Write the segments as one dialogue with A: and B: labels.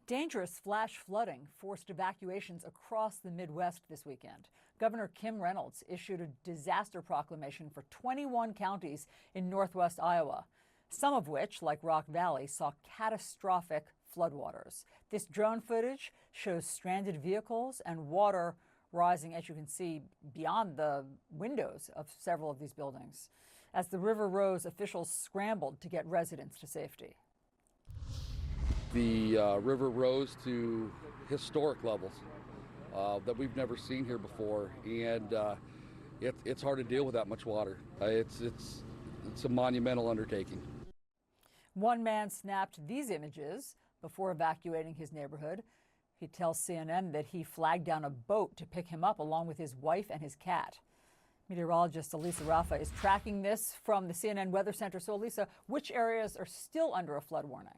A: Dangerous flash flooding forced evacuations across the Midwest this weekend. Governor Kim Reynolds issued a disaster proclamation for 21 counties in northwest Iowa, some of which, like Rock Valley, saw catastrophic floodwaters. This drone footage shows stranded vehicles and water rising, as you can see, beyond the windows of several of these buildings. As the river rose, officials scrambled to get residents to safety.
B: The river rose to historic levels that we've never seen here before, and it's hard to deal with that much water. It's a monumental undertaking.
A: One man snapped these images before evacuating his neighborhood. He tells CNN that he flagged down a boat to pick him up along with his wife and his cat. Meteorologist Elisa Raffa is tracking this from the CNN Weather Center. So, Elisa, which areas are still under a flood warning?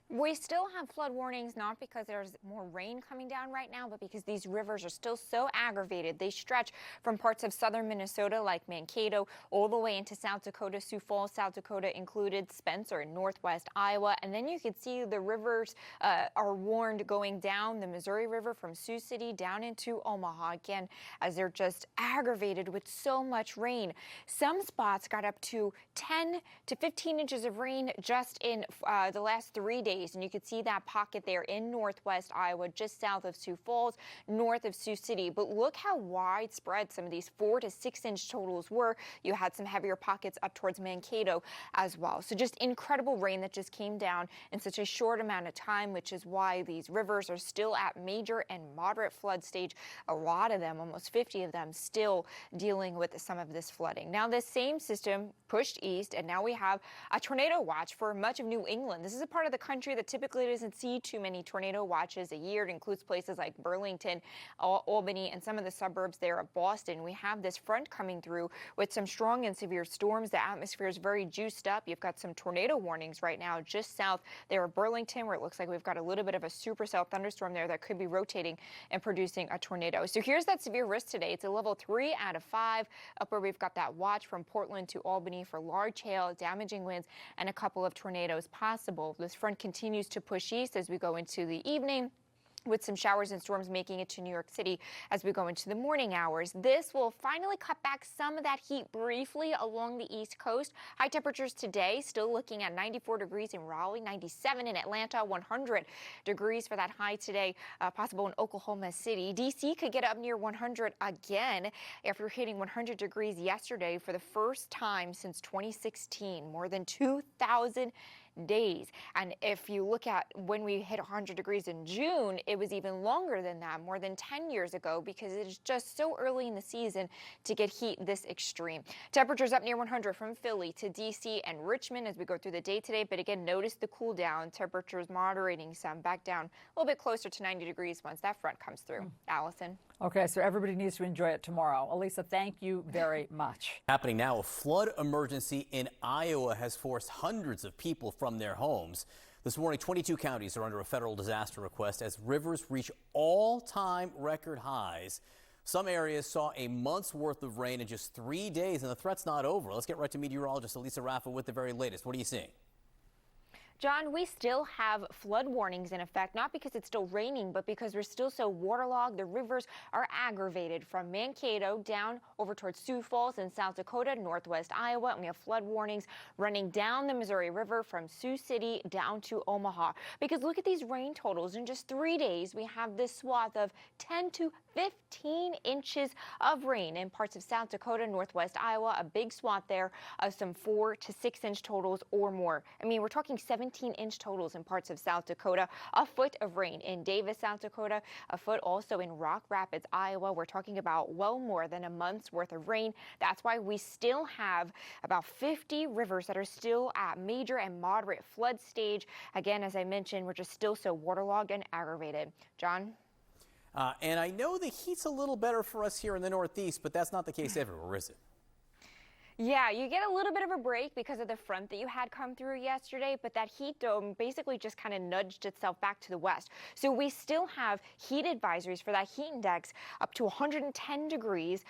C: We still have flood warnings, not because there's more rain coming down right now, but because these rivers are still so aggravated. They stretch from parts of southern Minnesota like Mankato all the way into South Dakota, Sioux Falls, South Dakota included, Spencer in northwest Iowa. And then you can see the rivers are warned going down the Missouri River from Sioux City down into Omaha again, as they're just aggravated with so much rain. Some spots got up to 10 to 15 inches of rain just in the last 3 days. And you can see that pocket there in northwest Iowa, just south of Sioux Falls, north of Sioux City. But look how widespread some of these 4 to 6 inch totals were. You had some heavier pockets up towards Mankato as well. So just incredible rain that just came down in such a short amount of time, which is why these rivers are still at major and moderate flood stage. A lot of them, almost 50 of them, still dealing with some of this flooding. Now, this same system pushed east, and now we have a tornado watch for much of New England. This is a part of the country that typically doesn't see too many tornado watches a year. It includes places like Burlington, Albany, and some of the suburbs there of Boston. We have this front coming through with some strong and severe storms. The atmosphere is very juiced up. You've got some tornado warnings right now just south there of Burlington, where it looks like we've got a little bit of a supercell thunderstorm there that could be rotating and producing a tornado. So here's that severe risk today. It's a level 3 out of 5, up where we've got that watch from Portland to Albany for large hail, damaging winds, and a couple of tornadoes possible. This front continues to push east as we go into the evening, with some showers and storms making it to New York City as we go into the morning hours. This will finally cut back some of that heat briefly along the East Coast. High temperatures today still looking at 94 degrees in Raleigh, 97 in Atlanta, 100 degrees for that high today, possible in Oklahoma City. D.C. could get up near 100 again after hitting 100 degrees yesterday for the first time since 2016, more than 2,000 days. And if you look at when we hit 100 degrees in June, it was even longer than that, more than 10 years ago, because it is just so early in the season to get heat this extreme. Temperatures up near 100 from Philly to DC and Richmond as we go through the day today. But again, notice the cool down. Temperatures moderating some, back down a little bit closer to 90 degrees once that front comes through. Allison.
A: Okay, so everybody needs to enjoy it tomorrow. Elisa, thank you very much.
D: Happening now, a flood emergency in Iowa has forced hundreds of people from their homes. This morning, 22 counties are under a federal disaster request as rivers reach all-time record highs. Some areas saw a month's worth of rain in just 3 days, and the threat's not over. Let's get right to meteorologist Elisa Raffa with the very latest. What are you seeing?
C: John, we still have flood warnings in effect, not because it's still raining, but because we're still so waterlogged. The rivers are aggravated from Mankato down over towards Sioux Falls in South Dakota, northwest Iowa, and we have flood warnings running down the Missouri River from Sioux City down to Omaha. Because look at these rain totals. In just 3 days, we have this swath of 10 to 15 inches of rain in parts of South Dakota, northwest Iowa, a big swath there of some 4 to 6 inch totals or more. I mean, we're talking 17-inch totals in parts of South Dakota, a foot of rain in Davis, South Dakota, a foot also in Rock Rapids, Iowa. We're talking about well more than a month's worth of rain. That's why we still have about 50 rivers that are still at major and moderate flood stage. Again, as I mentioned, we're just still so waterlogged and aggravated. John?
D: And I know the heat's a little better for us here in the Northeast, but that's not the case everywhere, is it?
C: Yeah, you get a little bit of a break because of the front that you had come through yesterday, but that heat dome basically just kind of nudged itself back to the west. So we still have heat advisories for that heat index up to 110 degrees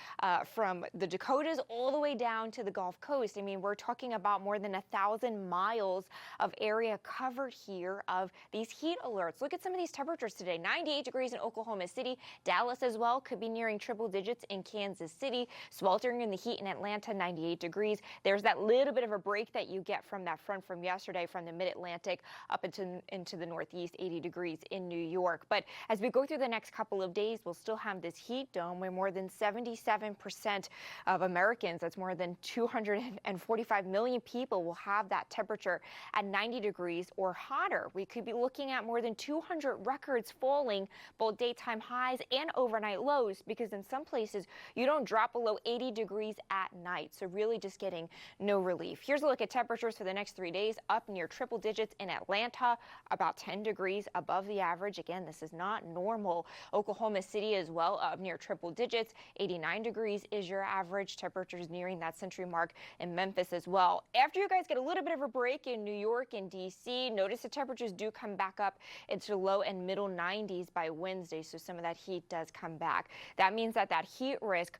C: from the Dakotas all the way down to the Gulf Coast. I mean, we're talking about more than 1,000 miles of area covered here of these heat alerts. Look at some of these temperatures today. 98 degrees in Oklahoma City. Dallas as well could be nearing triple digits in Kansas City. Sweltering in the heat in Atlanta, 98 degrees. There's that little bit of a break that you get from that front from yesterday from the mid-Atlantic up into the northeast, 80 degrees in New York. But as we go through the next couple of days, we'll still have this heat dome where more than 77% of Americans, that's more than 245 million people, will have that temperature at 90 degrees or hotter. We could be looking at more than 200 records falling, both daytime highs and overnight lows, because in some places you don't drop below 80 degrees at night. So really just getting no relief. Here's a look at temperatures for the next 3 days. Up near triple digits in Atlanta, about 10 degrees above the average. Again, this is not normal. Oklahoma City as well, up near triple digits. 89 degrees is your average. Temperatures nearing that century mark in Memphis as well. After you guys get a little bit of a break in New York and D.C., notice the temperatures do come back up into low and middle 90s by Wednesday, so some of that heat does come back. That means that heat risk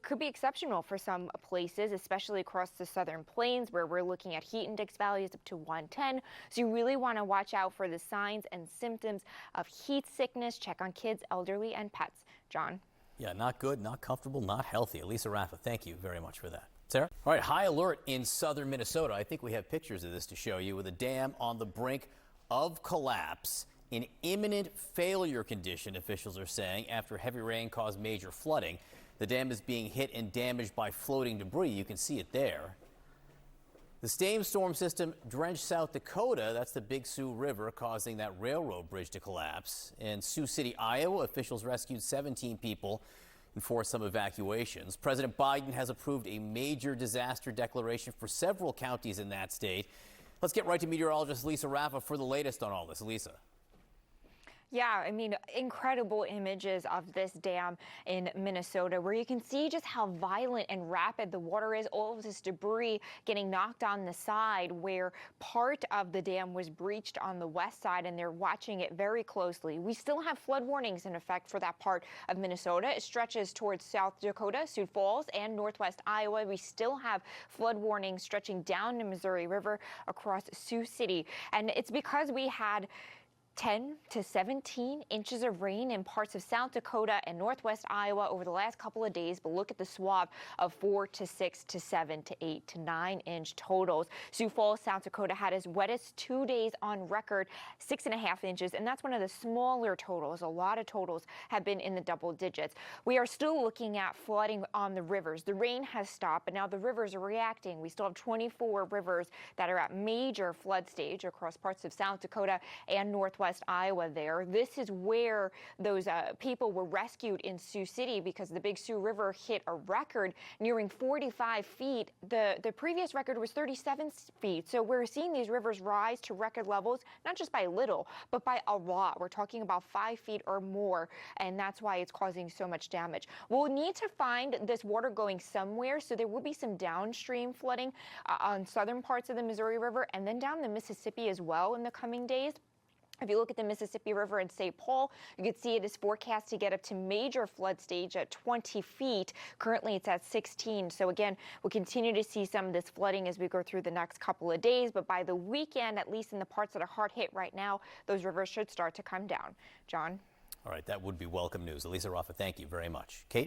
C: could be exceptional for some places, especially across the southern plains where we're looking at heat index values up to 110. So you really want to watch out for the signs and symptoms of heat sickness. Check on kids, elderly, and pets. John?
D: Yeah, not good, not comfortable, not healthy. Elisa Raffa, thank you very much for that. Sarah? All right, high alert in southern Minnesota. I think we have pictures of this to show you, with a dam on the brink of collapse. In imminent failure condition, officials are saying, after heavy rain caused major flooding. The dam is being hit and damaged by floating debris. You can see it there. The same storm system drenched South Dakota. That's the Big Sioux River, causing that railroad bridge to collapse. In Sioux City, Iowa, officials rescued 17 people and forced some evacuations. President Biden has approved a major disaster declaration for several counties in that state. Let's get right to meteorologist Elisa Raffa for the latest on all this. Elisa.
C: Yeah, I mean, incredible images of this dam in Minnesota, where you can see just how violent and rapid the water is. All of this debris getting knocked on the side where part of the dam was breached on the west side, and they're watching it very closely. We still have flood warnings in effect for that part of Minnesota. It stretches towards South Dakota, Sioux Falls, and northwest Iowa. We still have flood warnings stretching down the Missouri River across Sioux City. And it's because we had 10 to 17 inches of rain in parts of South Dakota and northwest Iowa over the last couple of days. But look at the swath of 4 to 6 to 7 to 8 to 9 inch totals. Sioux Falls, South Dakota had its wettest 2 days on record, 6.5 inches. And that's one of the smaller totals. A lot of totals have been in the double digits. We are still looking at flooding on the rivers. The rain has stopped, but now the rivers are reacting. We still have 24 rivers that are at major flood stage across parts of South Dakota and northwest Iowa there. This is where those people were rescued in Sioux City, because the Big Sioux River hit a record nearing 45 feet. The previous record was 37 feet. So we're seeing these rivers rise to record levels, not just by little, but by a lot. We're talking about 5 feet or more, and that's why it's causing so much damage. We'll need to find this water going somewhere, so there will be some downstream flooding on southern parts of the Missouri River and then down the Mississippi as well in the coming days. If you look at the Mississippi River in St. Paul, you can see it is forecast to get up to major flood stage at 20 feet. Currently, it's at 16. So again, we'll continue to see some of this flooding as we go through the next couple of days. But by the weekend, at least in the parts that are hard hit right now, those rivers should start to come down. John?
D: All right, that would be welcome news. Elisa Raffa, thank you very much. Kate?